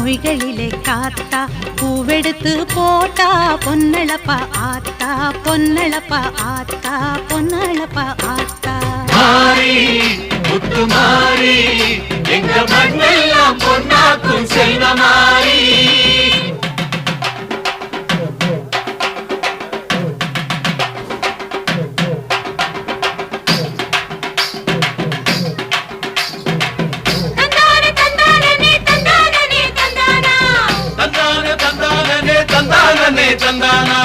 மொய்களிலே காத்தா பூவெடுத்து போட்டா பொன்னளப்பா ஆத்தா பொன்னளப்பா ஆத்தா பொன்னளப்பா ஆத்தா மாறி முத்து மாறி எங்க மண்ணெல்லாம் பொன்னாக்கும் செல்வ மாறி தந்தானா